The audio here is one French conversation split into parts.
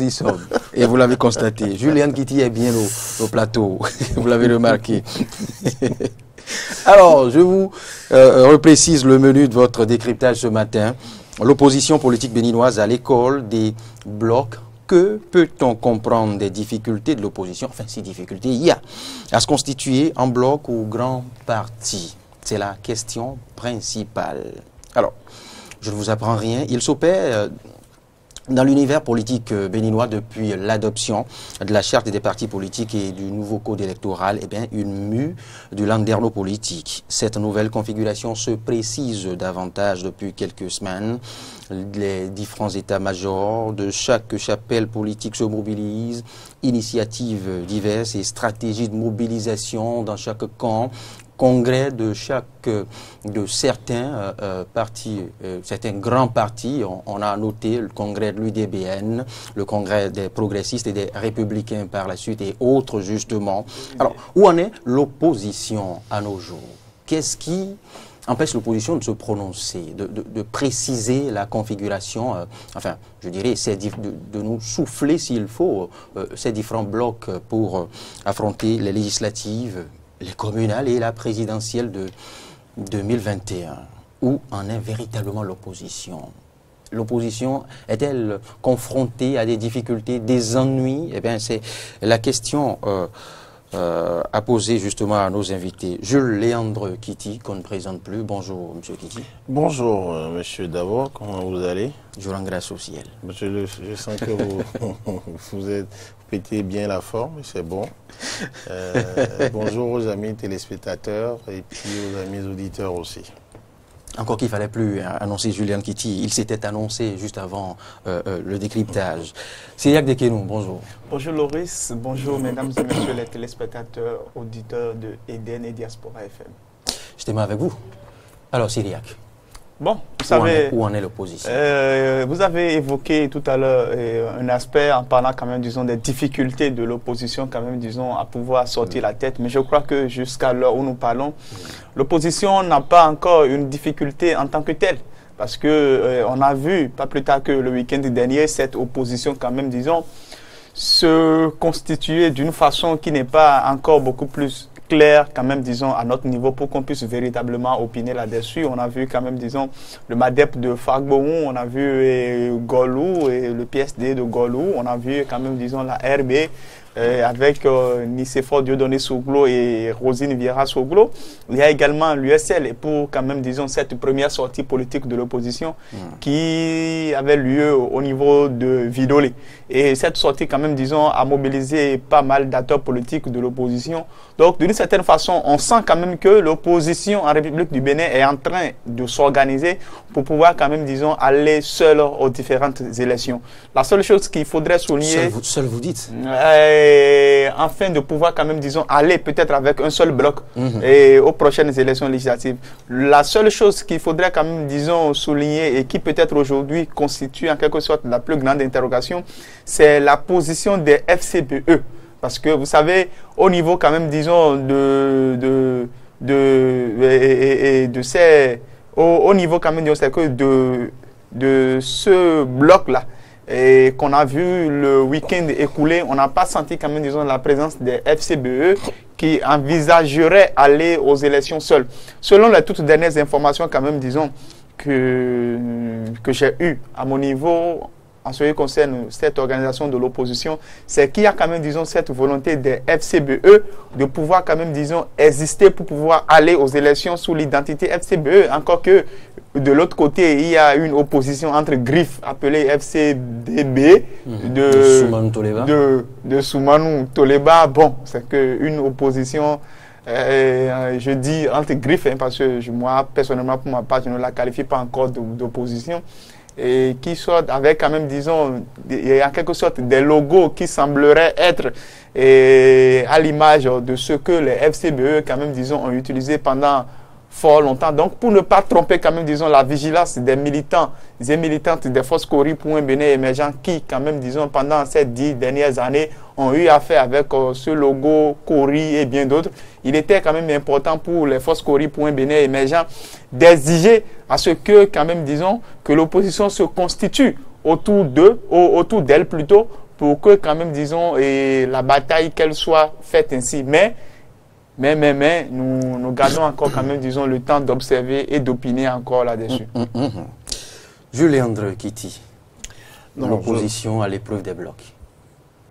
y sommes. Et vous l'avez constaté. Julian Kitty est bien au plateau. Vous l'avez remarqué. Alors, je vous reprécise le menu de votre décryptage ce matin. L'opposition politique béninoise à l'école des blocs. Que peut-on comprendre des difficultés de l'opposition? Enfin, si difficultés il y a à se constituer en bloc ou grand parti. C'est la question principale. Alors, je ne vous apprends rien. Il s'opère dans l'univers politique béninois depuis l'adoption de la charte des partis politiques et du nouveau code électoral, une mue du landerneau politique. Cette nouvelle configuration se précise davantage depuis quelques semaines. Les différents états-majors de chaque chapelle politique se mobilisent, initiatives diverses et stratégies de mobilisation dans chaque camp. Congrès de certains partis, certains grands partis. On a noté le congrès de l'UDBN, le congrès des progressistes et des républicains par la suite et autres justement. Alors, où en est l'opposition à nos jours? Qu'est-ce qui empêche l'opposition de se prononcer, de préciser la configuration, enfin, je dirais, de nous souffler s'il faut ces différents blocs pour affronter les législatives, les communales et la présidentielle de 2021. Où en est véritablement l'opposition? L'opposition est-elle confrontée à des difficultés, des ennuis? Eh bien, c'est la question à poser justement à nos invités. Jules Léandre Kitty, qu'on ne présente plus. Bonjour, Monsieur Kitty. Bonjour, Monsieur Davor. Comment vous allez? Je rends grâce au ciel. Je sens que vous pétez bien la forme, c'est bon. Bonjour aux amis téléspectateurs et puis aux amis auditeurs aussi. Encore qu'il ne fallait plus annoncer Julian Kitty. Il s'était annoncé juste avant le décryptage. Cyriaque Dekenou, bonjour. Bonjour Loris, bonjour mesdames et messieurs les téléspectateurs, auditeurs de EDN et Diaspora FM. Je t'aime avec vous. Alors Cyriaque. Bon, vous savez, où en est l'opposition? Vous avez évoqué tout à l'heure un aspect en parlant quand même, disons, des difficultés de l'opposition quand même, disons, à pouvoir sortir la tête. Mais je crois que jusqu'à l'heure où nous parlons, l'opposition n'a pas encore une difficulté en tant que telle. Parce que on a vu, pas plus tard que le week-end dernier, cette opposition quand même, disons, se constituer d'une façon qui n'est pas encore beaucoup plus clair quand même, disons, à notre niveau pour qu'on puisse véritablement opiner là-dessus. On a vu quand même, disons, le MADEP de Fagbou, on a vu Golou et le PSD de Golou, on a vu quand même, disons, la RB avec Nicéphore Dieudonné Soglo et Rosine Vieira Soglo. Il y a également l'USL et pour quand même, disons, cette première sortie politique de l'opposition qui avait lieu au niveau de Vidolé. Et cette sortie quand même, disons, a mobilisé pas mal d'acteurs politiques de l'opposition. Donc, d'une certaine façon, on sent quand même que l'opposition en République du Bénin est en train de s'organiser pour pouvoir quand même, disons, aller seul aux différentes élections. La seule chose qu'il faudrait souligner... Seul vous dites afin de pouvoir quand même, disons, aller peut-être avec un seul bloc et aux prochaines élections législatives. La seule chose qu'il faudrait quand même, disons, souligner et qui peut-être aujourd'hui constitue en quelque sorte la plus grande interrogation, c'est la position des FCBE. Parce que vous savez, au niveau quand même, disons, au niveau quand même, disons, c'est que de ce bloc-là, et qu'on a vu le week-end écoulé, on n'a pas senti quand même, disons, la présence des FCBE qui envisageraient aller aux élections seuls. Selon les toutes dernières informations quand même, disons, que j'ai eues à mon niveau, en ce qui concerne cette organisation de l'opposition, c'est qu'il y a quand même, disons, cette volonté des FCBE de pouvoir quand même, disons, exister pour pouvoir aller aux élections sous l'identité FCBE, encore que de l'autre côté, il y a une opposition entre griffes appelée FCDB de Soumanou Toleba. Bon, c'est qu'une opposition, je dis entre griffes, hein, parce que moi, personnellement, pour ma part, je ne la qualifie pas encore d'opposition. Et qui soit avec quand même, disons, il y a en quelque sorte des logos qui sembleraient être à l'image de ce que les FCBE quand même, disons, ont utilisé pendant fort longtemps. Donc, pour ne pas tromper quand même, disons, la vigilance des militants et militantes des forces Cori pour un Bénin émergent qui, quand même, disons, pendant ces 10 dernières années, ont eu affaire avec ce logo Cori et bien d'autres, il était quand même important pour les forces Cori pour un Bénin émergent d'exiger à ce que, quand même, disons, que l'opposition se constitue autour d'elle plutôt, pour que quand même, disons, et la bataille qu'elle soit faite ainsi. Mais nous gardons encore quand même, disons, le temps d'observer et d'opiner encore là-dessus. Julien-André Kiti, l'opposition à l'épreuve des blocs.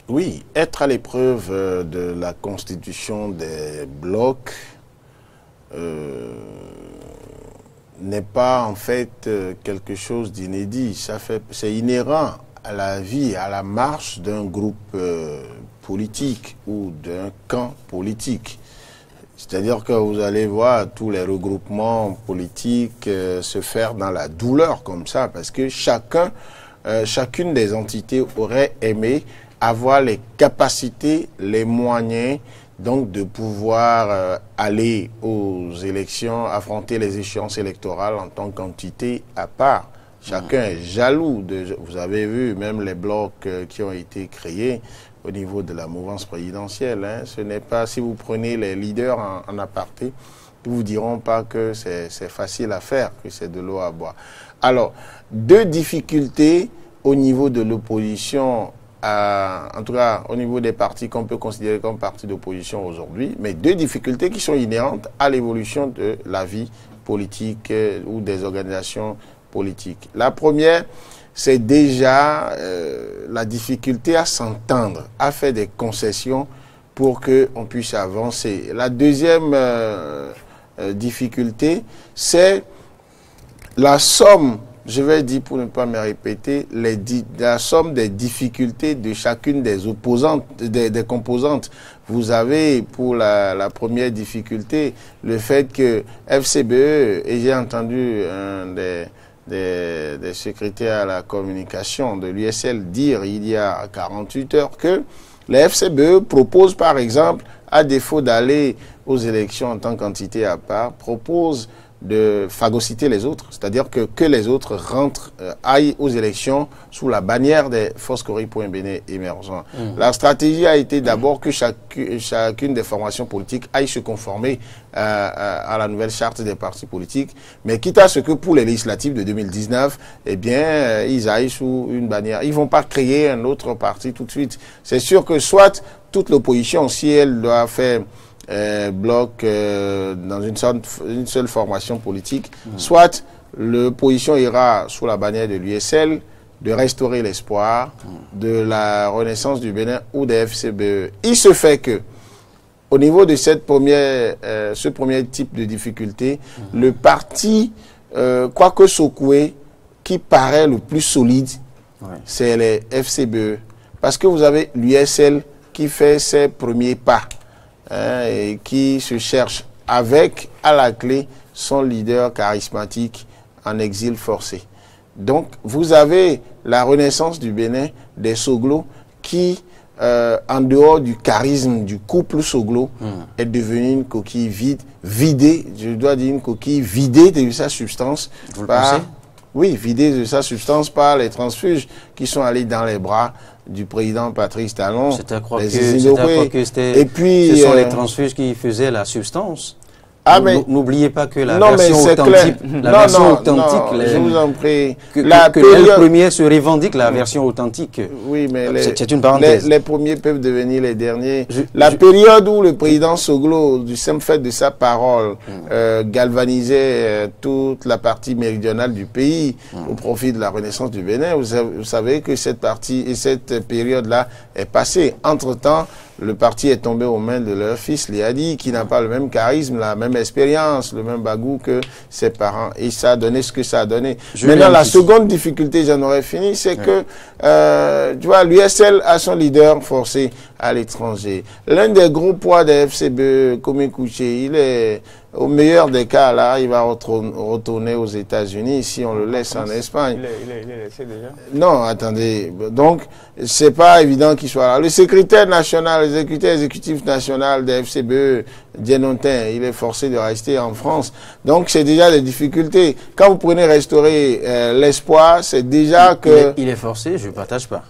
Oui, être à l'épreuve de la constitution des blocs n'est pas en fait quelque chose d'inédit. C'est inhérent à la vie, à la marche d'un groupe politique ou d'un camp politique. C'est-à-dire que vous allez voir tous les regroupements politiques se faire dans la douleur comme ça, parce que chacune des entités aurait aimé avoir les capacités, les moyens, donc de pouvoir aller aux élections, affronter les échéances électorales en tant qu'entité à part. Chacun est jaloux. Vous avez vu même les blocs qui ont été créés au niveau de la mouvance présidentielle. Hein. Ce n'est pas, si vous prenez les leaders en aparté, ils ne vous diront pas que c'est facile à faire, que c'est de l'eau à boire. Alors, deux difficultés au niveau de l'opposition, en tout cas au niveau des partis qu'on peut considérer comme partis d'opposition aujourd'hui, mais deux difficultés qui sont inhérentes à l'évolution de la vie politique ou des organisations politiques. La première, c'est déjà la difficulté à s'entendre, à faire des concessions pour qu'on puisse avancer. La deuxième difficulté, c'est la somme, je vais dire pour ne pas me répéter, la somme des difficultés de chacune des opposantes, des composantes. Vous avez pour la première difficulté le fait que FCBE, et j'ai entendu un des secrétaires à la communication de l'USL dire il y a 48 heures que les FCBE proposent par exemple, à défaut d'aller aux élections en tant qu'entité à part, proposent de phagocyter les autres, c'est-à-dire que les autres rentrent, aillent aux élections sous la bannière des Foscori.Bénin émergents. La stratégie a été d'abord que chacune des formations politiques aille se conformer à la nouvelle charte des partis politiques, mais quitte à ce que pour les législatives de 2019, eh bien, ils aillent sous une bannière. Ils ne vont pas créer un autre parti tout de suite. C'est sûr que soit toute l'opposition, si elle doit faire bloc dans une seule formation politique, soit l'opposition ira sous la bannière de l'USL, de restaurer l'espoir, de la renaissance du Bénin ou des FCBE. Il se fait que, au niveau de ce premier type de difficulté, le parti, quoique secoué, qui paraît le plus solide, c'est les FCBE. Parce que vous avez l'USL qui fait ses premiers pas. Et qui se cherche avec, à la clé, son leader charismatique en exil forcé. Donc, vous avez la renaissance du Bénin, des Soglo, qui, en dehors du charisme du couple Soglo, est devenu une coquille vidée, je dois dire une coquille vidée de sa substance. Vous le pensez ? Oui, vidée de sa substance par les transfuges qui sont allés dans les bras du président Patrice Talon. C'est à croire que ce sont les transfuges qui faisaient la substance. Ah, mais n'oubliez pas que la version authentique, je vous en prie, les premiers se revendiquent la version authentique. Oui, mais c'est une parenthèse. Les premiers peuvent devenir les derniers. La période où le président Soglo, du simple fait de sa parole, galvanisait toute la partie méridionale du pays au profit de la renaissance du Bénin, vous savez que cette partie et cette période-là est passée. Entre-temps, le parti est tombé aux mains de leur fils, Léadi, qui n'a pas le même charisme, la même expérience, le même bagou que ses parents. Et ça a donné ce que ça a donné. Maintenant, la seconde difficulté, j'en aurais fini, c'est que, tu vois, l'USL a son leader forcé à l'étranger. L'un des gros poids des FCB, Komé Kouché, il est, au meilleur des cas, là, il va retourner aux États-Unis si on le laisse en Espagne. Il est laissé déjà? Non, attendez. Donc, c'est pas évident qu'il soit là. Le secrétaire national, l'exécutif exécutif national des FCBE, Dienontin, il est forcé de rester en France. Donc, c'est déjà des difficultés. Quand vous prenez restaurer l'espoir, c'est déjà que... Il est forcé, je ne partage pas.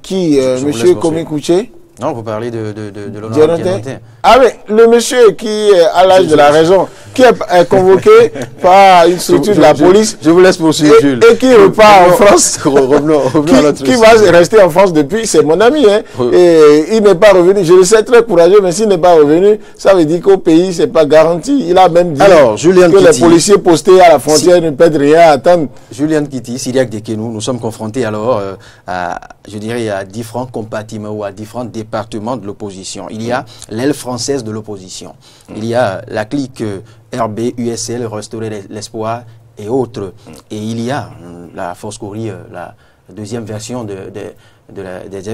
Qui monsieur Komé Kouché? Non, vous parlez de l'honorable Dienontin. Ah mais le monsieur qui a l'âge de la raison, qui est convoqué par une structure de la police. Je vous laisse poursuivre, Jules. Et qui repart en France. Revenons à notre qui va rester en France depuis, c'est mon ami. Hein. Et il n'est pas revenu. Je le sais, très courageux, mais s'il n'est pas revenu, ça veut dire qu'au pays, c'est pas garanti. Il a même dit que les policiers postés à la frontière ne perdent rien à attendre. Julien Kitty, Syriac Dekenou, nous sommes confrontés alors à, je dirais, à différents compartiments ou à différents départements de l'opposition. Il y a l'aile française de l'opposition. Il y a la clique RB, USL, Restaurer l'Espoir et autres. Et il y a la Force Cori, la deuxième version des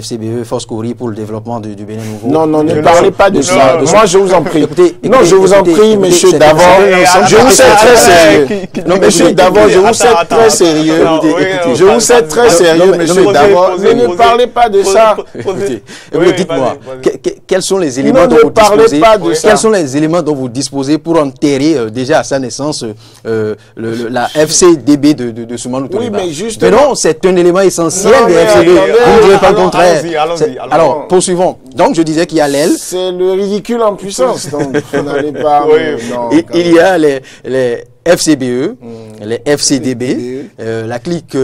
FCBE, Force Cori pour le développement du Bénin Nouveau. Non, ne parlez pas de ça. Moi, je vous en prie. Non, je vous en prie, monsieur Davon. Je vous sais très sérieux. Non, monsieur Davon, je vous sais très sérieux. Je vous sais très sérieux, monsieur Davon. Ne parlez pas de ça. Dites-moi, quels sont les éléments dont vous disposez? Quels sont les éléments dont vous disposez pour enterrer déjà à sa naissance la FCDB de Soumanou Toliba? Oui, mais justement. Mais non, c'est un élément essentiel des FCDB. Pas le contraire. Alors, poursuivons. Donc, je disais qu'il y a l'aile. C'est le ridicule en puissance. Donc, vous n'allez pas... Il y a les FCBE, les FCDB, la clique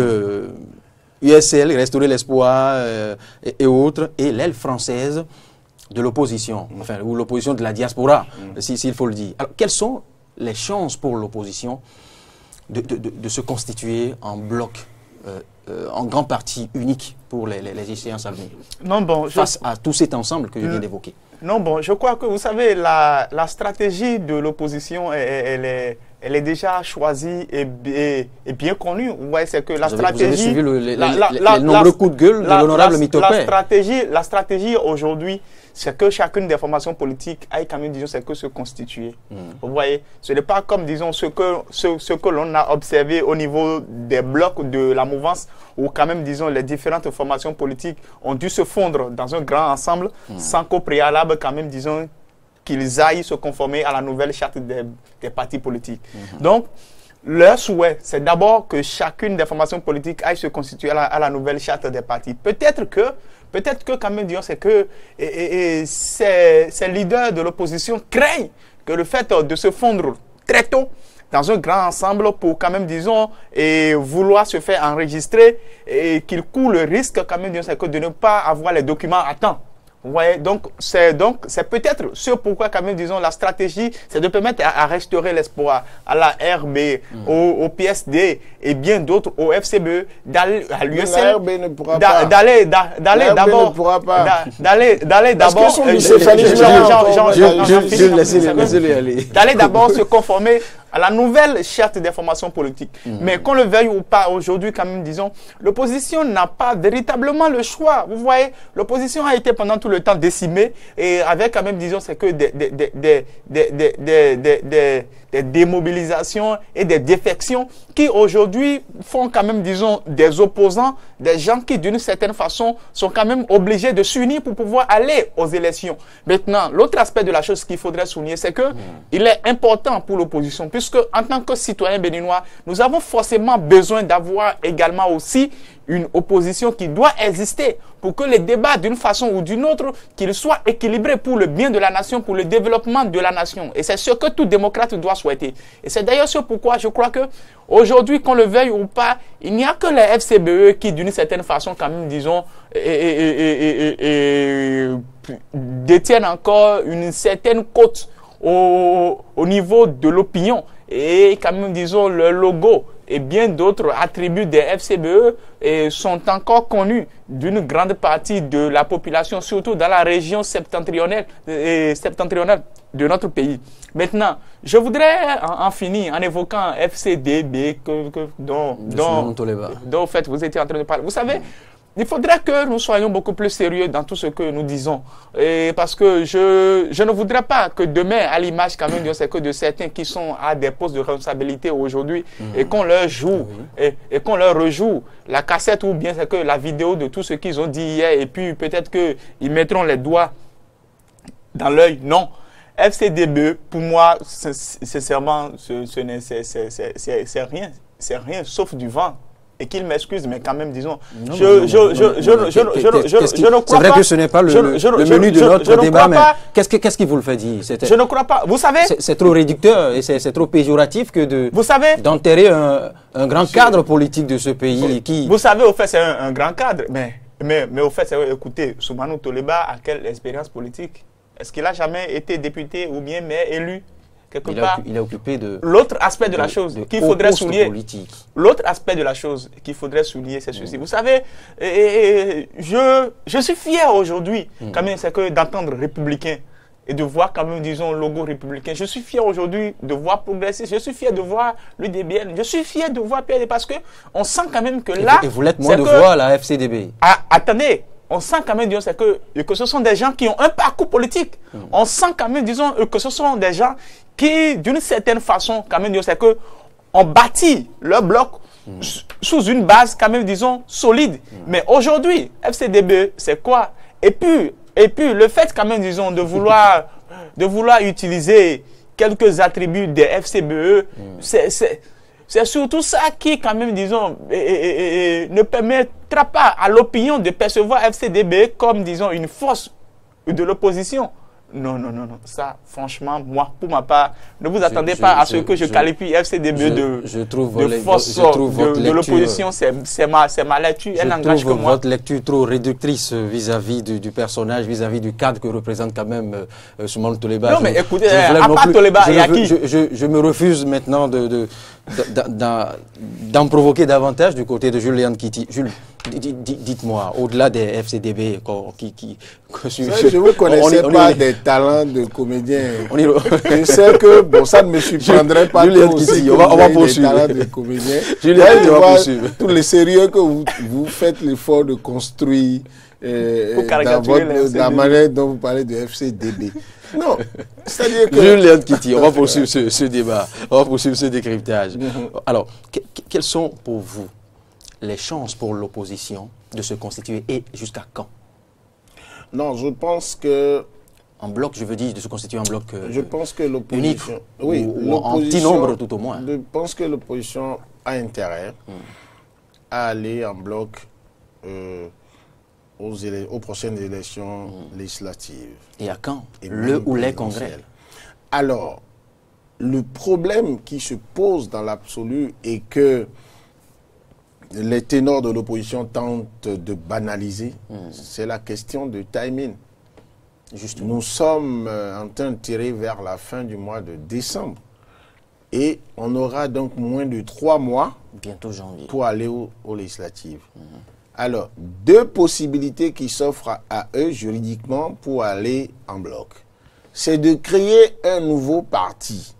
USL, Restaurer l'Espoir et autres, et l'aile française de l'opposition, enfin, ou l'opposition de la diaspora, s'il faut le dire. Alors, quelles sont les chances pour l'opposition de se constituer en bloc en grande partie unique pour les échéances à venir, face à tout cet ensemble que je viens d'évoquer? Non, bon, je crois que, vous savez, la stratégie de l'opposition, elle est déjà choisie et bien connue. Vous voyez, c'est que la stratégie... Vous avez suivi les nombreux coups de gueule de l'honorable Mitopé. La stratégie aujourd'hui, c'est que chacune des formations politiques aille quand même, disons, c'est que se constituer. Vous voyez, ce n'est pas comme, disons, ce que l'on a observé au niveau des blocs de la mouvance, où quand même, disons, les différentes formations politiques ont dû se fondre dans un grand ensemble, sans qu'au préalable, quand même, disons, qu'ils aillent se conformer à la nouvelle charte des partis politiques. Donc, leur souhait, c'est d'abord que chacune des formations politiques aille se constituer à la nouvelle charte des partis. Peut-être que quand même, disons, c'est que ces leaders de l'opposition craignent que le fait de se fondre très tôt dans un grand ensemble pour quand même, disons, vouloir se faire enregistrer et qu'ils courent le risque quand même, disons, c'est que de ne pas avoir les documents à temps. Vous voyez, donc c'est peut-être ce pourquoi quand même, disons, la stratégie, c'est de permettre à restaurer l'espoir à la RB, au PSD et bien d'autres, au FCBE, d'aller à l'USL, d'aller d'abord, d'aller d'abord se conformer à la nouvelle charte des formations politiques. Mais qu'on le veuille ou pas, aujourd'hui, quand même, disons, l'opposition n'a pas véritablement le choix. Vous voyez, l'opposition a été pendant tout le temps décimée et avec quand même, disons, c'est que des démobilisations et des défections qui aujourd'hui font quand même, disons, des opposants, des gens qui d'une certaine façon sont quand même obligés de s'unir pour pouvoir aller aux élections. Maintenant, l'autre aspect de la chose qu'il faudrait souligner, c'est que il est important pour l'opposition, puisque en tant que citoyens béninois, nous avons forcément besoin d'avoir également aussi une opposition qui doit exister pour que les débats, d'une façon ou d'une autre, qu'ils soient équilibrés pour le bien de la nation, pour le développement de la nation. Et c'est ce que tout démocrate doit souhaiter. Et c'est d'ailleurs ce pourquoi je crois que aujourd'hui, qu'on le veuille ou pas, il n'y a que les FCBE qui, d'une certaine façon, quand même, disons, détiennent encore une certaine cote au niveau de l'opinion. Et quand même, disons, le logo et bien d'autres attributs des FCBE sont encore connus d'une grande partie de la population, surtout dans la région septentrionale de notre pays. Maintenant, je voudrais en finir en évoquant FCDB dont en fait, vous étiez en train de parler. Vous savez, il faudrait que nous soyons beaucoup plus sérieux dans tout ce que nous disons. Parce que je ne voudrais pas que demain, à l'image quand même, c'est que de certains qui sont à des postes de responsabilité aujourd'hui et qu'on leur joue et qu'on leur rejoue la cassette ou bien c'est que la vidéo de tout ce qu'ils ont dit hier et puis peut-être qu'ils mettront les doigts dans l'œil. Non. FCDB, pour moi, sincèrement, c'est rien sauf du vent. et qu'il m'excuse, mais quand même, disons, Non, je C'est ne crois pas... vrai que ce n'est pas le menu de notre débat, mais qu'est-ce qui vous le fait dire? Je ne crois pas. Vous savez... C'est trop réducteur et c'est trop péjoratif que vous savez, d'enterrer un grand cadre politique de ce pays qui... Vous savez, au fait, c'est un grand cadre, mais au fait, écoutez, Soumanou Toleba a quelle expérience politique? Est-ce qu'il a jamais été député ou bien maire élu? Il est occupé de... L'autre aspect de la chose qu'il faudrait souligner, l'autre aspect de la chose qu'il faudrait souligner, c'est ceci. Vous savez, je suis fier aujourd'hui, quand même, c'est que d'entendre républicain et de voir quand même, disons, le logo républicain. Je suis fier aujourd'hui de voir progressiste. Je suis fier de voir l'UDBN. Je suis fier de voir PLD parce que on sent quand même que là... Et vous l'êtes moins de voir la FCDB. Attendez, on sent quand même, disons, que ce sont des gens qui ont un parcours politique. On sent quand même, disons, que ce sont des gens qui, d'une certaine façon, quand même, disons, c'est que on bâtit leur bloc sous une base, quand même, disons, solide. Mais aujourd'hui, FCDB, c'est quoi? Et puis, le fait, quand même, disons, de vouloir utiliser quelques attributs des FCBE, c'est surtout ça qui, quand même, disons, ne permettra pas à l'opinion de percevoir FCDB comme, disons, une force de l'opposition. Non. Ça, franchement, moi, pour ma part, ne vous attendez pas à ce que je qualifie FCDB de force de l'opposition. C'est ma lecture. Elle n'engage que moi. Votre lecture trop réductrice vis-à-vis du personnage, vis-à-vis du cadre que représente quand même Soumanou Toleba. Non, mais écoutez, à part Toleba, il y a qui? Je me refuse maintenant d'en provoquer davantage du côté de Julian Kitty. Jules, dites-moi, au-delà des FCDB, je ne vous connaissais pas des talents de comédien. Je sais que, bon, ça ne me surprendrait pas Julian Kitty, on va poursuivre. Des talents de comédien. Julian, on va poursuivre. Tout le sérieux que vous faites l'effort de construire dans la manière dont vous parlez de FCDB. Non, c'est-à-dire que... Julian Kitty, on va poursuivre ce débat, on va poursuivre ce décryptage. Alors, quelles sont pour vous les chances pour l'opposition de se constituer et jusqu'à quand? Non, je pense que... En bloc, je veux dire, de se constituer en bloc je pense que l'opposition... Oui, ou en petit nombre tout au moins. Je pense que l'opposition a intérêt à aller en bloc aux prochaines élections législatives. Et à quand? Le ou les congrès? Alors, le problème qui se pose dans l'absolu est que les ténors de l'opposition tentent de banaliser, c'est la question de timing. Justement. Nous sommes en train de tirer vers la fin du mois de décembre. Et on aura donc moins de 3 mois bientôt janvier pour aller aux législatives. Alors, 2 possibilités qui s'offrent à eux juridiquement pour aller en bloc. C'est de créer un nouveau parti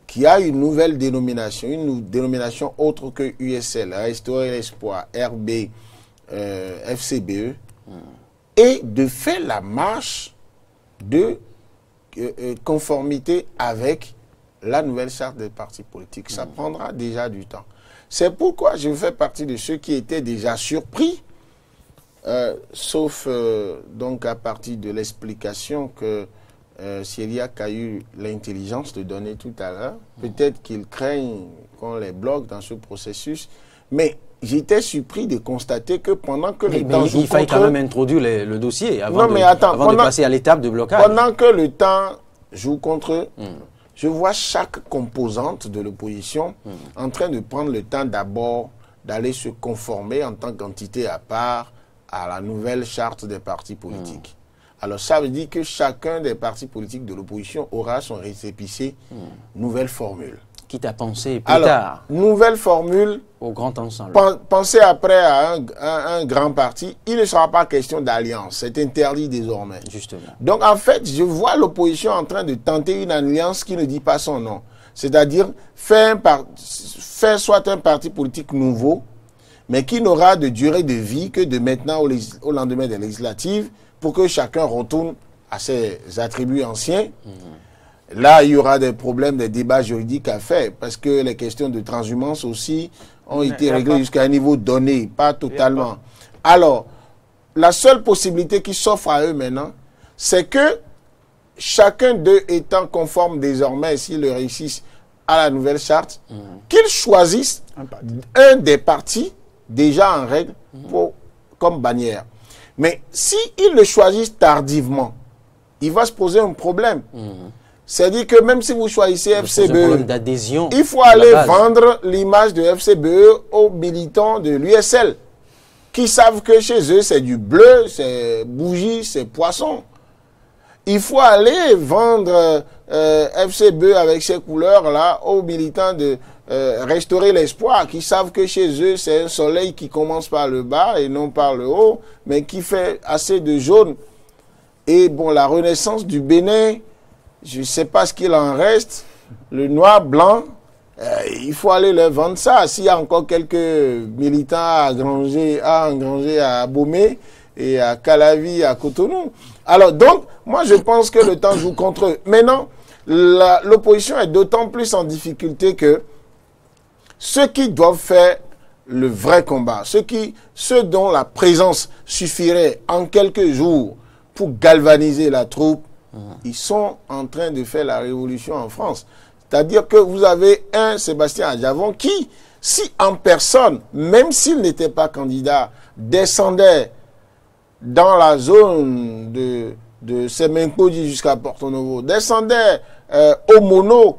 qui a une nouvelle dénomination, une dénomination autre que USL, Restaurer l'Espoir, RB, FCBE, et de faire la marche de conformité avec la nouvelle charte des partis politiques. Ça prendra déjà du temps. C'est pourquoi je fais partie de ceux qui étaient déjà surpris, sauf donc à partir de l'explication que Syriac a eu l'intelligence de donner tout à l'heure. Peut-être qu'ils craignent qu'on les bloque dans ce processus, mais j'étais surpris de constater que pendant que le temps joue il fallait quand même introduire le dossier avant de passer à l'étape de blocage. Pendant que le temps joue contre eux, je vois chaque composante de l'opposition en train de prendre le temps d'abord d'aller se conformer en tant qu'entité à part à la nouvelle charte des partis politiques. Alors ça veut dire que chacun des partis politiques de l'opposition aura son récépissé nouvelle formule. Quitte à penser plus tard. Nouvelle formule. Au grand ensemble. Pensez après à un grand parti, il ne sera pas question d'alliance. C'est interdit désormais. Justement. Donc en fait, je vois l'opposition en train de tenter une alliance qui ne dit pas son nom. C'est-à-dire faire soit un parti politique nouveau, mais qui n'aura de durée de vie que de maintenant au lendemain des législatives, pour que chacun retourne à ses attributs anciens. Là, il y aura des problèmes, des débats juridiques à faire, parce que les questions de transhumance aussi ont été réglées jusqu'à un niveau donné, pas totalement. Alors, la seule possibilité qui s'offre à eux maintenant, c'est que chacun d'eux étant conforme désormais, s'ils le réussissent, à la nouvelle charte, qu'ils choisissent un des partis déjà en règle comme bannière. Mais s'ils le choisissent tardivement, il va se poser un problème. C'est-à-dire que même si vous choisissez FCBE, il faut aller vendre l'image de FCBE aux militants de l'USL qui savent que chez eux, c'est du bleu, c'est bougie, c'est poisson. Il faut aller vendre FCBE avec ces couleurs-là aux militants de Restaurer l'Espoir, qui savent que chez eux, c'est un soleil qui commence par le bas et non par le haut, mais qui fait assez de jaune. Et bon, la renaissance du Bénin, je ne sais pas ce qu'il en reste, le noir, blanc, il faut aller leur vendre ça. S'il y a encore quelques militants à engranger à Abomey et à Calavi, à Cotonou. Alors donc, moi je pense que le temps joue contre eux. Maintenant, l'opposition est d'autant plus en difficulté que ceux qui doivent faire le vrai combat, ceux dont la présence suffirait en quelques jours pour galvaniser la troupe, ils sont en train de faire la révolution en France. C'est-à-dire que vous avez un Sébastien Adjavon qui, si en personne, même s'il n'était pas candidat, descendait dans la zone de Semenkoji jusqu'à Porto-Novo, descendait au Mono,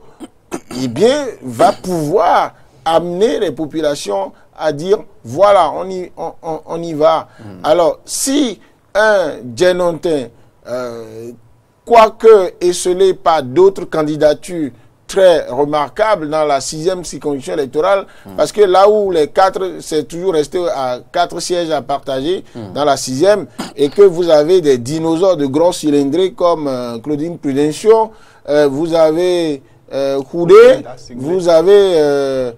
eh bien, va pouvoir amener les populations à dire, voilà, on y va. Alors, si un Djenontin, quoique esselé par d'autres candidatures très remarquables dans la 6e circonscription électorale, parce que là où les 4, c'est toujours resté à 4 sièges à partager dans la 6e, et que vous avez des dinosaures de gros cylindrés comme Claudine Prudencio, vous avez Koudé, vous avez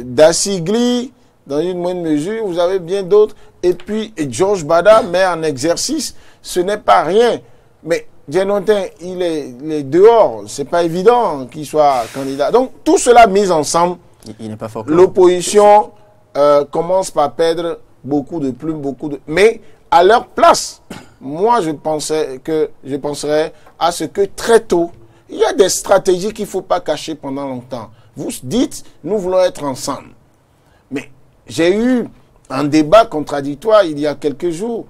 Dassigli, dans une moindre mesure, vous avez bien d'autres, et puis Georges Bada, mais en exercice, ce n'est pas rien. Mais Djenontin, il est dehors, c'est pas évident qu'il soit candidat. Donc tout cela mis ensemble, l'opposition commence par perdre beaucoup de plumes, mais à leur place, moi je penserais à ce que très tôt, il y a des stratégies qu'il ne faut pas cacher pendant longtemps. Vous dites, nous voulons être ensemble. Mais j'ai eu un débat contradictoire il y a quelques jours.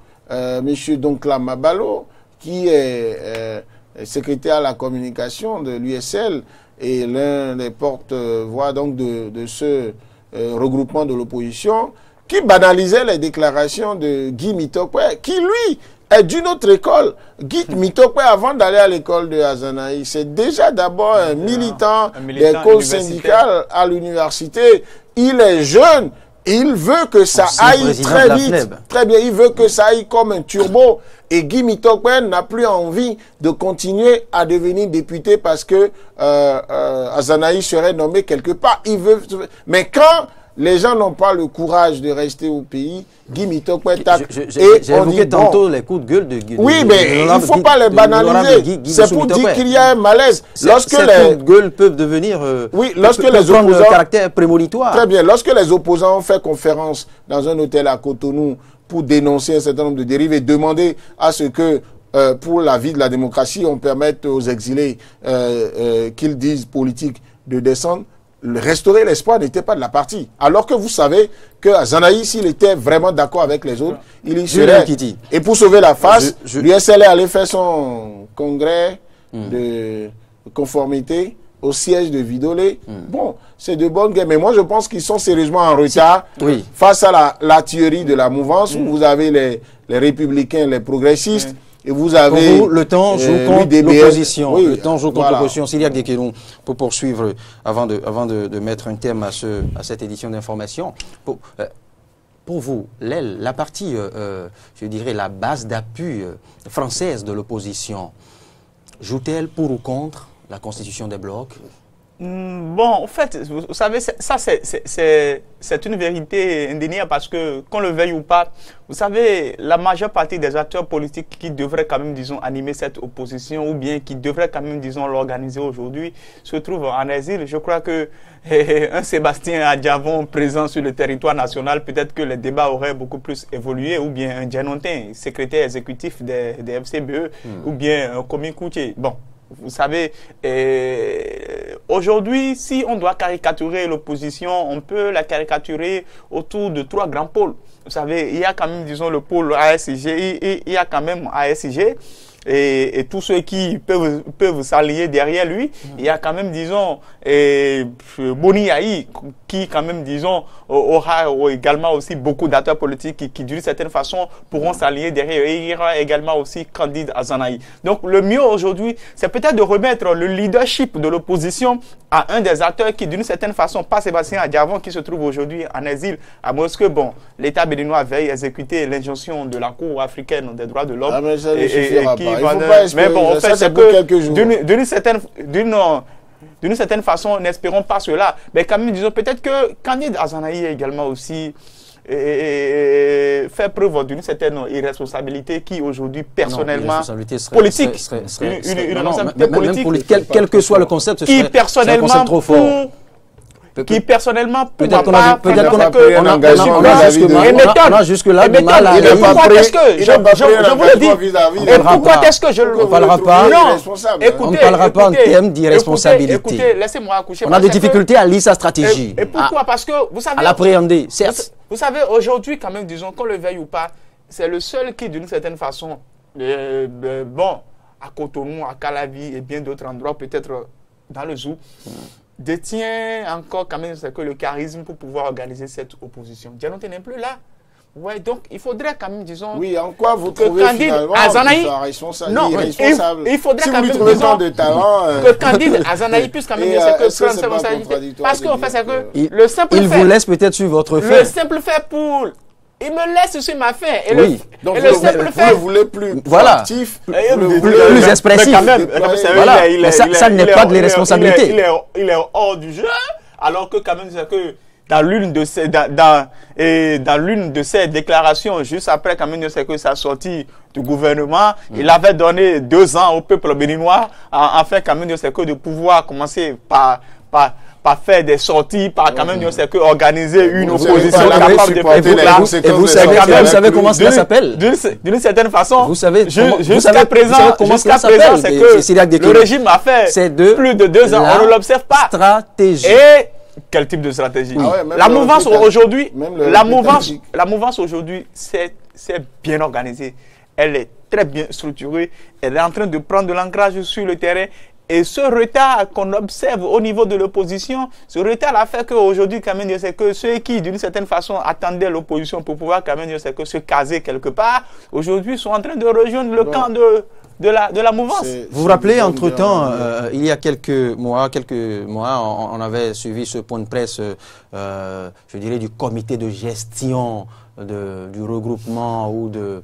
Monsieur Donkla Mabalo, qui est secrétaire à la communication de l'USL et l'un des porte-voix donc de ce regroupement de l'opposition, qui banalisait les déclarations de Guy Mitokwe, qui lui est d'une autre école. Guy Mitokwe, avant d'aller à l'école de Azanaï, c'est déjà d'abord un militant des causes syndicales à l'université. Il est jeune. Il veut que ça aille très vite. Très bien, il veut que ça aille comme un turbo. Et Guy Mitokwe n'a plus envie de continuer à devenir député parce que Azanaï serait nommé quelque part. Il veut. Mais quand les gens n'ont pas le courage de rester au pays, Guy Mitokwe tape. J'ai évoqué tantôt les coups de gueule de Guy. Oui, mais il ne faut pas les banaliser. C'est pour dire qu'il y a un malaise. Lorsque les coups de gueule peuvent devenir. Oui, lorsque les opposants. Caractère prémonitoire. Très bien. Lorsque les opposants ont fait conférence dans un hôtel à Cotonou pour dénoncer un certain nombre de dérives et demander à ce que, pour la vie de la démocratie, on permette aux exilés qu'ils disent politique de descendre, Restaurer l'Espoir n'était pas de la partie. Alors que vous savez que Azanaï, s'il était vraiment d'accord avec les autres, il y serait. Et pour sauver la face, l'USL est allé faire son congrès de conformité au siège de Vidolé. Bon, c'est de bonne guerre. Mais moi, je pense qu'ils sont sérieusement en retard face à la tuerie de la mouvance où vous avez les républicains, les progressistes. Et vous avez pour vous, le temps joue contre l'opposition. Oui, le temps joue contre l'opposition. Syriac Dekeroun, pour poursuivre, avant de mettre un terme à cette édition d'information, pour vous, la partie, je dirais, la base d'appui française de l'opposition, joue-t-elle pour ou contre la constitution des blocs? Bon, en fait, vous savez, ça c'est une vérité indéniable parce que, qu'on le veuille ou pas, vous savez, la majeure partie des acteurs politiques qui devraient quand même, disons, animer cette opposition ou bien qui devraient quand même, disons, l'organiser aujourd'hui, se trouvent en exil. Je crois que un Sébastien Adjavon présent sur le territoire national, peut-être que les débats auraient beaucoup plus évolué, ou bien un Djenontin, secrétaire exécutif des FCBE, ou bien un Komi Koutié. Bon. vous savez, aujourd'hui, si on doit caricaturer l'opposition, on peut la caricaturer autour de 3 grands pôles. Vous savez, il y a quand même, disons, le pôle ASIG, il y a quand même ASIG, et tous ceux qui peuvent s'allier derrière lui. Il y a quand même, disons, Boni Yahi, qui quand même, disons, aura également aussi beaucoup d'acteurs politiques qui d'une certaine façon pourront s'allier derrière. Et il y aura également aussi Candide Azanahi. Donc le mieux aujourd'hui, c'est peut-être de remettre le leadership de l'opposition à un des acteurs qui d'une certaine façon, pas Sébastien Adjavon, qui se trouve aujourd'hui en exil à Moscou. Bon, l'État béninois veille à exécuter l'injonction de la Cour africaine des droits de l'homme. Ah mais ça ne suffira pas. Mais bon, en fait, c'est que d'une certaine façon, n'espérons pas cela. Mais quand même, disons, peut-être que Candide Azanahi également aussi fait preuve d'une certaine irresponsabilité qui aujourd'hui, personnellement, politique, une responsabilité politique, quel que soit le concept, qui personnellement, trop fort. Qui personnellement peut-être qu'on a jusque-là du mal à... Pourquoi est-ce que je vous le dis? Et pourquoi est-ce que je le... On ne parlera pas. On ne parlera pas en termes d'irresponsabilité. Écoutez, laissez-moi accoucher. On a des difficultés à lire sa stratégie. Et pourquoi? Parce que vous savez... À l'appréhender, certes. Vous savez, aujourd'hui, quand même, disons, qu'on le veuille ou pas, c'est le seul qui, d'une certaine façon, bon, à Cotonou, à Calavi et bien d'autres endroits, peut-être dans le zoo, détient encore quand même que le charisme pour pouvoir organiser cette opposition. Dialonte n'est plus là. Ouais, donc il faudrait quand même, disons... Oui, en quoi vous trouvez finalement qu'il soit responsable? Non, il faudrait si quand même, disons, tant de talent, que Candide Azanahi puisse quand même dire que prendre ses responsabilités. Parce qu'en fait, c'est que le simple fait... Il vous laisse peut-être sur votre fait. Le simple fait pour... Il me laisse sur ma fin. Et oui. Donc et le simple fait... Vous le voulez plus actif, plus expressif. Mais quand même, voilà. Ça n'est pas de l'irresponsabilité. Il est hors du jeu, alors que quand même, c'est que dans l'une de ces déclarations, juste après quand même, c'est que sa sortie du gouvernement, il avait donné 2 ans au peuple béninois, afin quand même, c'est que de pouvoir commencer par faire des sorties, par quand même, c'est que organiser une opposition capable de faire et vous savez comment cela s'appelle? D'une certaine façon, vous savez jusqu'à présent, c'est que le régime a fait plus de 2 ans, on ne l'observe pas. Stratégie. Et quel type de stratégie? La mouvance aujourd'hui, c'est bien organisé. Elle est très bien structurée. Elle est en train de prendre de l'ancrage sur le terrain. Et ce retard qu'on observe au niveau de l'opposition, ce retard a fait qu'aujourd'hui, quand même, c'est que ceux qui, d'une certaine façon, attendaient l'opposition pour pouvoir, quand même, c'est que se caser quelque part, aujourd'hui, sont en train de rejoindre le camp de la mouvance. Vous vous rappelez, entre-temps, il y a quelques mois, on avait suivi ce point de presse, je dirais, du comité de gestion du regroupement ou de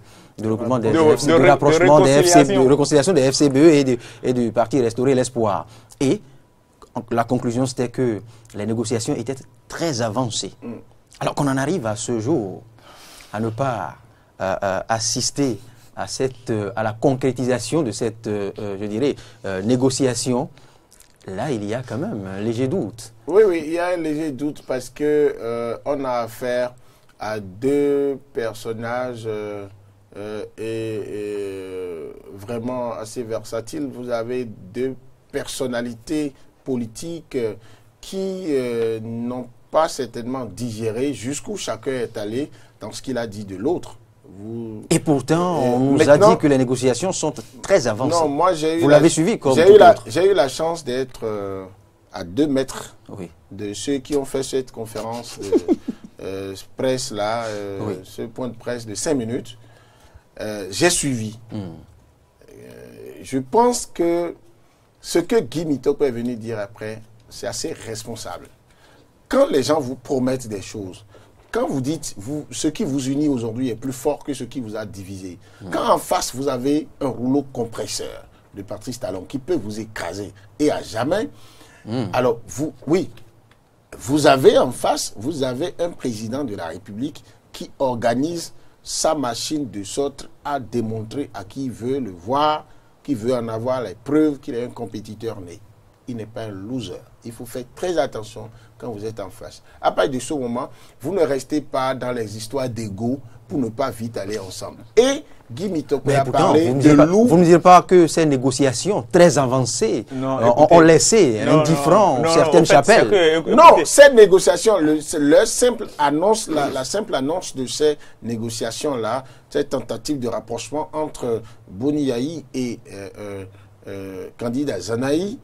rapprochement des FCBE, de réconciliation des FCBE et du parti Restaurer l'Espoir. Et la conclusion, c'était que les négociations étaient très avancées. Alors qu'on en arrive à ce jour à ne pas assister à la concrétisation de cette, je dirais, négociation, là, il y a quand même un léger doute. Oui, il y a un léger doute parce que on a affaire à 2 personnages vraiment assez versatiles. Vous avez 2 personnalités politiques qui n'ont pas certainement digéré jusqu'où chacun est allé dans ce qu'il a dit de l'autre. Et pourtant, on nous a dit que les négociations sont très avancées. Non, moi j'ai eu Vous l'avez suivi comme j'ai eu la chance d'être à 2 mètres de ceux qui ont fait cette conférence de presse là, ce point de presse de 5 minutes. J'ai suivi. Je pense que ce que Guy Mitoko est venu dire après, c'est assez responsable. Quand les gens vous promettent des choses, quand vous dites ce qui vous unit aujourd'hui est plus fort que ce qui vous a divisé, quand en face vous avez un rouleau compresseur de Patrice Talon qui peut vous écraser et à jamais, alors vous avez en face, vous avez un président de la République qui organise sa machine de sorte à démontrer à qui veut le voir, qui veut en avoir les preuves qu'il est un compétiteur né. Il n'est pas un loser. Il faut faire très attention quand vous êtes en face. À partir de ce moment, vous ne restez pas dans les histoires d'ego pour ne pas vite aller ensemble. Et Guy Mitokwe a pourtant, parlé de loup. Vous ne direz pas que ces négociations très avancées ont laissé indifférent certaines chapelles. Non, cette négociation, la simple annonce de ces négociations-là, cette tentative de rapprochement entre Boni Yayi et Candide Azanahi,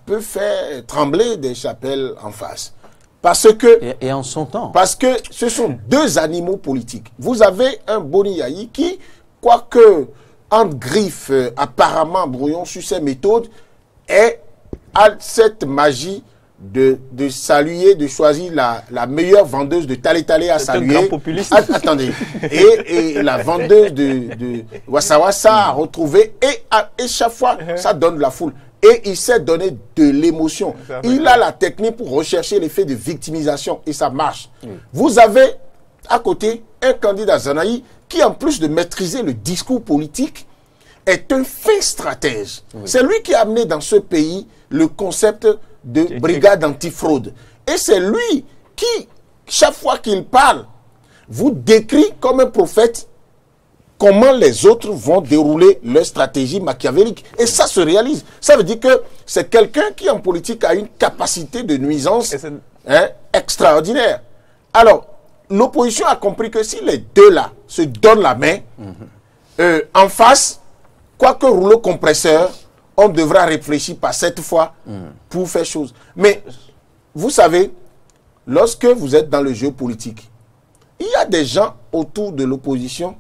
peut faire trembler des chapelles en face. Parce que, et en son temps. Parce que ce sont deux animaux politiques. Vous avez un Boni Yayi qui, quoique entre griffes, apparemment brouillon sur ses méthodes, a cette magie de saluer, de choisir la meilleure vendeuse de Tale à saluer. Un grand populiste. Attendez. Et la vendeuse de Wassa Wassa a retrouvé, et chaque fois, ça donne la foule. Et il sait donner de l'émotion. Il a la technique pour rechercher l'effet de victimisation, et ça marche. Vous avez à côté un candidat Azanahi qui, en plus de maîtriser le discours politique, est un fin stratège. C'est lui qui a amené dans ce pays le concept de brigade antifraude. Et c'est lui qui, chaque fois qu'il parle, vous décrit comme un prophète comment les autres vont dérouler leur stratégie machiavélique. Et ça se réalise. Ça veut dire que c'est quelqu'un qui, en politique, a une capacité de nuisance extraordinaire. Alors, l'opposition a compris que si les deux-là se donnent la main, en face, quoique rouleau compresseur, on devra réfléchir par cette fois pour faire chose. Mais, vous savez, lorsque vous êtes dans le jeu politique, il y a des gens autour de l'opposition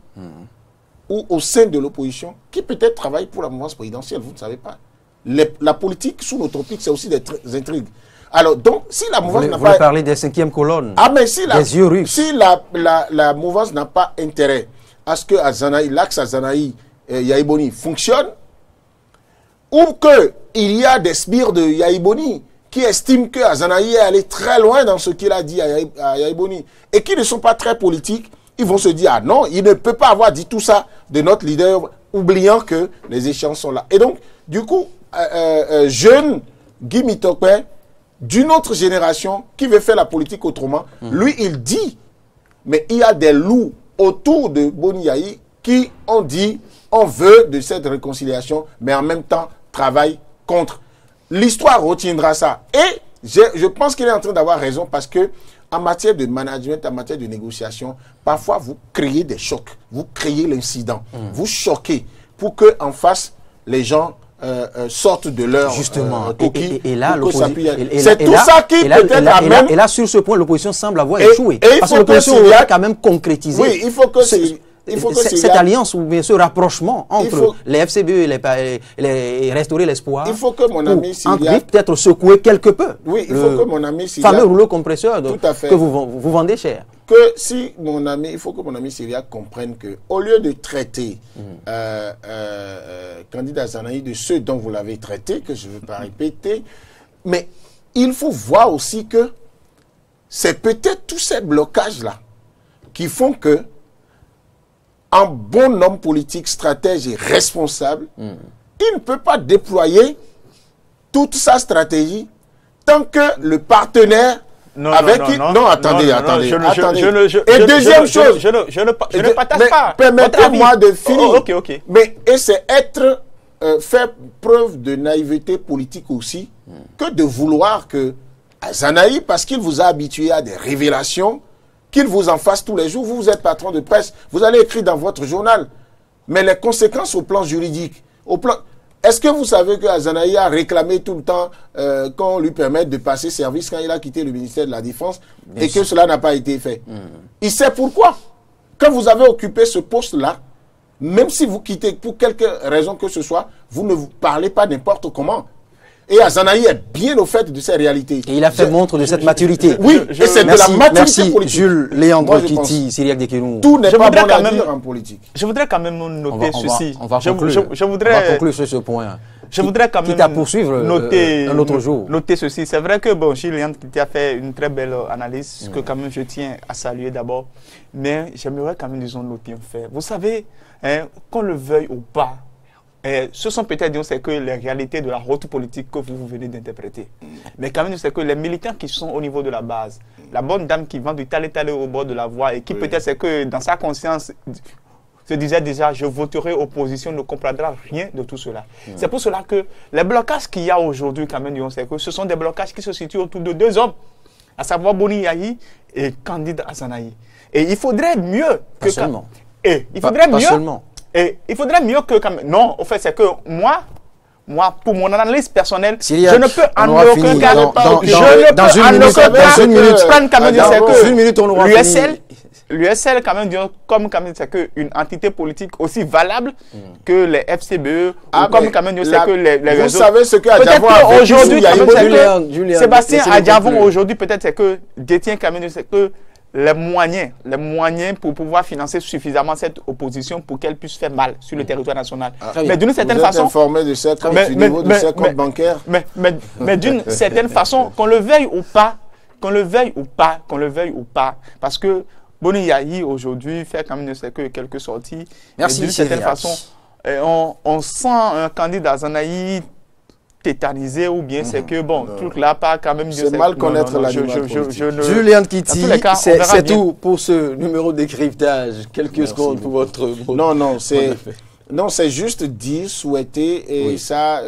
ou au sein de l'opposition qui peut-être travaillent pour la mouvance présidentielle, vous ne savez pas. La politique sous nos tropiques, c'est aussi des intrigues. Alors, donc, si la mouvance n'a pas... Vous parlez des 5e colonnes, mais si des yeux russes. Si la mouvance n'a pas intérêt à ce que l'axe Azanahi Yayi Boni fonctionne, ou qu'il y a des sbires de Yayi Boni qui estiment que Azanahi est allé très loin dans ce qu'il a dit à Yayi Boni, et qui ne sont pas très politiques, ils vont se dire, ah non, il ne peut pas avoir dit tout ça de notre leader, oubliant que les échéances sont là. Et donc, du coup, jeune Guy Mitokwe, d'une autre génération, qui veut faire la politique autrement, lui, il dit, mais il y a des loups autour de Boni Yayi qui ont dit, on veut de cette réconciliation, mais en même temps, travaille contre. L'histoire retiendra ça. Et je pense qu'il est en train d'avoir raison, parce que en matière de management, en matière de négociation, parfois vous créez des chocs, vous créez l'incident, vous choquez pour que en face les gens sortent de leur coquille. Et là, c'est tout ça qui peut-être amène. Et là, sur ce point, l'opposition semble avoir échoué. Parce que l'opposition a quand même concrétisé. Oui, il faut que cette alliance ou bien ce rapprochement entre les FCBE et restaurer l'espoir. Il faut que mon ami Syriac peut-être secouer quelque peu. Oui, il faut que mon ami Syriac, fameux rouleau compresseur que vous vendez cher. Il faut que mon ami Syriac comprenne que au lieu de traiter Candide Azanahi de ceux dont vous l'avez traité, que je ne veux pas répéter, mais il faut voir aussi que c'est peut-être tous ces blocages-là qui font que un bon homme politique, stratège et responsable, il ne peut pas déployer toute sa stratégie tant que le partenaire attendez. Et deuxième chose, je ne partage pas. Permettez-moi de finir. Ok. Mais c'est faire preuve de naïveté politique aussi, que de vouloir que Azanahi, parce qu'il vous a habitué à des révélations, qu'il vous en fasse tous les jours. Vous êtes patron de presse, vous allez écrire dans votre journal. Mais les conséquences au plan juridique, est-ce que vous savez que Azanahi a réclamé tout le temps qu'on lui permette de passer service quand il a quitté le ministère de la Défense et que cela n'a pas été fait? Il sait pourquoi. Quand vous avez occupé ce poste-là, même si vous quittez pour quelque raison que ce soit, vous ne vous parlez pas n'importe comment. Et Azanahi est bien au fait de ces réalités. Et il a fait montre de cette maturité. Oui, et c'est de la maturité politique. Jules Léandre Kiti, Syriac Dekirou. Tout n'est pas bon à dire en politique. Je voudrais quand même noter ceci. On va conclure sur ce point. Je voudrais quand même noter un autre jour. Noter ceci. C'est vrai que Gilles Léandre Kiti a fait une très belle analyse, que quand même je tiens à saluer d'abord. Mais j'aimerais quand même, noter un fait. Vous savez, qu'on le veuille ou pas, ce sont peut-être, disons, c'est que les réalités de la haute politique que vous venez d'interpréter. Mais quand même, c'est que les militants qui sont au niveau de la base, la bonne dame qui vend du talé au bord de la voie et qui peut-être, c'est que dans sa conscience, se disait déjà, je voterai opposition, ne comprendra rien de tout cela. C'est pour cela que les blocages qu'il y a aujourd'hui, quand même, disons, c'est que ce sont des blocages qui se situent autour de deux hommes, à savoir Boni Yahi et Candide Azanahi. Et il faudrait mieux que... Pas seulement. Et il faudrait pas mieux... seulement. Et il faudrait mieux que... Non, au fait, c'est que moi, pour mon analyse personnelle, Syriac, je ne peux en aucun cas... Une minute, on aura fini. L'USL, quand même, comme c'est qu'une entité politique aussi valable que les FCBE, ou comme quand même, c'est que les vous savez ce que Adjavon a aujourd'hui, Sébastien Adjavon, aujourd'hui, aujourd'hui, peut-être, c'est que détient quand même, c'est que les moyens pour pouvoir financer suffisamment cette opposition pour qu'elle puisse faire mal sur le territoire national. Mais d'une certaine façon... Vous êtes informé de ce compte, du niveau de ce compte bancaire. Mais d'une certaine façon, qu'on le veuille ou pas, parce que Boni Yahi aujourd'hui fait quand même quelques sorties. Merci. D'une certaine façon, on sent un candidat Azanahi tétanisé ou bien c'est que bon, truc là pas quand même. C'est mal connaître la Julien Kitty, c'est tout pour ce numéro de décryptage. Quelques secondes pour votre mot. Non, c'est juste dire, souhaiter, et ça,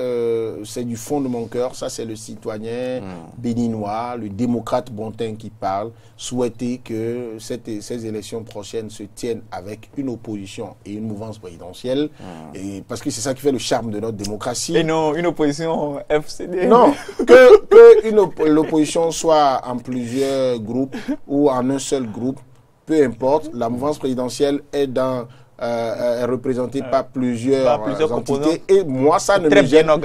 c'est du fond de mon cœur, ça c'est le citoyen béninois, le démocrate bontain qui parle, souhaiter que ces élections prochaines se tiennent avec une opposition et une mouvance présidentielle, et, parce que c'est ça qui fait le charme de notre démocratie. Et non, une opposition FCD. Non, que l'opposition soit en plusieurs groupes ou en un seul groupe, peu importe, la mouvance présidentielle est dans... représentée par plusieurs entités. Et moi, ça ne me gêne en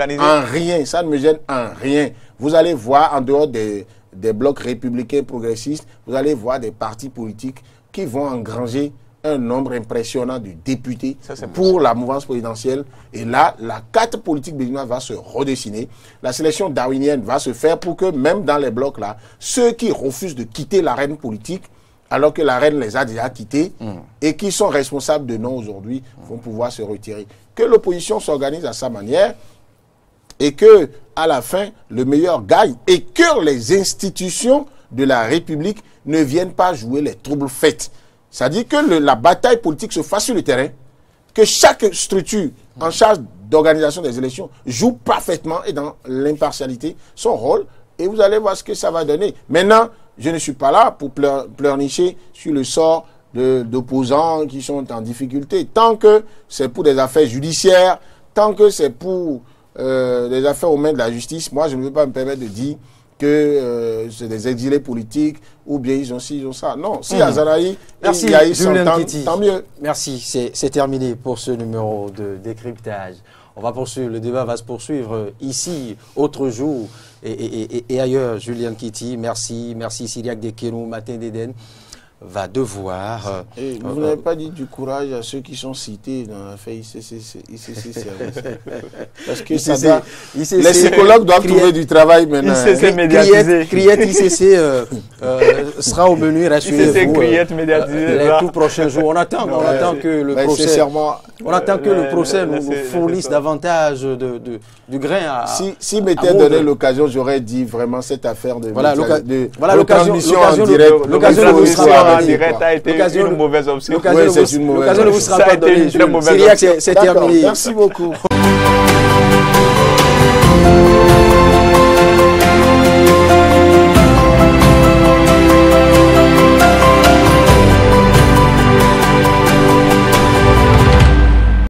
rien. Ça ne me gêne en rien. Vous allez voir, en dehors des blocs républicains progressistes, vous allez voir des partis politiques qui vont engranger un nombre impressionnant de députés pour la mouvance présidentielle. Et là, la carte politique béninoise va se redessiner. La sélection darwinienne va se faire pour que, même dans les blocs-là, ceux qui refusent de quitter l'arène politique, alors que la reine les a déjà quittés et qui sont responsables de non aujourd'hui, vont pouvoir se retirer. Que l'opposition s'organise à sa manière et que, à la fin, le meilleur gagne et que les institutions de la République ne viennent pas jouer les troubles faits. C'est-à-dire que la bataille politique se fasse sur le terrain, que chaque structure en charge d'organisation des élections joue parfaitement et dans l'impartialité son rôle, et vous allez voir ce que ça va donner. Maintenant, je ne suis pas là pour pleurnicher sur le sort d'opposants qui sont en difficulté. Tant que c'est pour des affaires judiciaires, tant que c'est pour des affaires aux mains de la justice, moi je ne veux pas me permettre de dire que c'est des exilés politiques ou bien ils ont ci, ils ont ça. Non, si Azanahi et Yahi s'entendent, tant mieux. Merci, c'est terminé pour ce numéro de décryptage. On va poursuivre, le débat va se poursuivre ici, autre jour et ailleurs. Julien Kitty, merci Syriac Dekenou, Matin d'Éden va devoir... vous n'avez pas dit du courage à ceux qui sont cités dans l'affaire ICC service. Parce que les psychologues doivent trouver du travail maintenant. ICC médiatisé. Criette ICC sera au menu, rassurez-vous. Criette médiatisé. Les tout prochains jours. On attend que le procès... On attend que le procès nous fournisse davantage du grain à... Si m'était donné l'occasion, j'aurais dit vraiment cette affaire de l'occasion en direct. L'occasion vous sera en direct a été une mauvaise option. L'occasion ne vous sera pas donnée. Syriac, c'est terminé. Merci beaucoup.